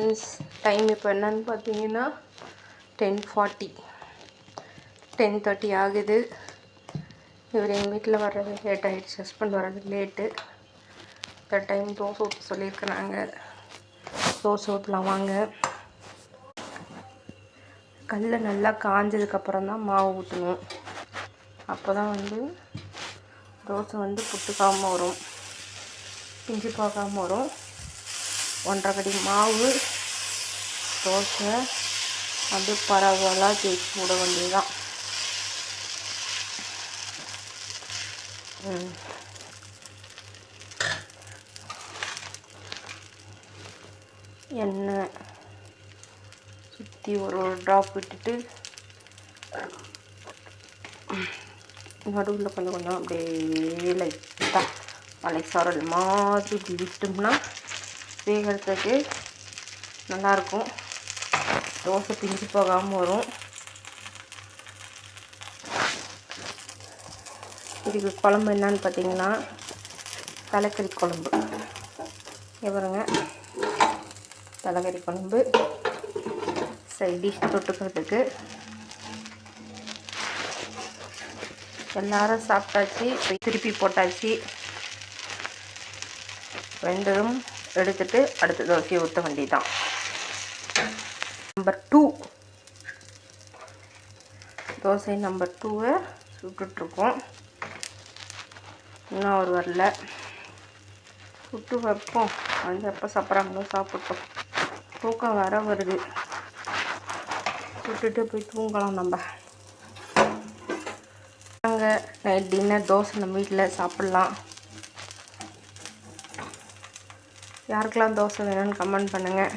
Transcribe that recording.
Friends, time இப்போ என்னன்னு பார்த்தீங்கன்னா 10:40 10:30 ஆகுது. இவர் எங்கள் வீட்டில் வர்றது லேட் ஆகிடுச்சு. ஹஸ்பண்ட் வர்றது லேட்டு. இந்த டைம் தோசை ஊற்ற சொல்லியிருக்கிறாங்க. தோசை ஊற்றலாம் வாங்க. கல் நல்லா காஞ்சதுக்கப்புறம் தான் மாவு ஊற்றணும். அப்போ தான் தோசை புட்டுக்காமல் வரும், பிஞ்சு போகாமல் வரும். 1.5 கடி மாவு தோசை பரவலாக தேய்ச்சி விட வேண்டியதுதான். எண்ணெய் சுற்றி ஒரு ட்ராப் விட்டுட்டு நடுவில் கொஞ்சம் அப்படியே லைட்டாக மலை சாரல் மாதிரி இப்படி விட்டோம்னா வேகிறதுக்கு நல்லாயிருக்கும். தோசை பிஞ்சு போகாமல் வரும். இதுக்கு குழம்பு என்னன்னு பார்த்தீங்கன்னா தலைக்கறி குழம்பு. பாருங்க, தலைக்கறி குழம்பு சைட் டிஷ் தொட்டுக்கிறதுக்கு. எல்லாரும் சாப்பிட்டாச்சு, திருப்பி போட்டாச்சு. ரெண்டும் எடுத்துட்டு அடுத்த தோசையை ஊற்ற வேண்டியதுதான். Number 2 dosa number 2 சுட்டுட்ருக்கோம். இன்னும் அவர் வரல. சுட்டு வைப்போம். எப்போ சாப்பிட்றாங்களோ சாப்பிட்டோம். தூக்கம் வர வருது. சுட்டுட்டு போய் தூங்கலாம். நம்ம நாங்கள் நைட் டின்னர் தோசை நம்ம வீட்டில் சாப்பிட்லாம். யாருக்கெல்லாம் தோசை வேணும்னு கமெண்ட் பண்ணுங்கள்.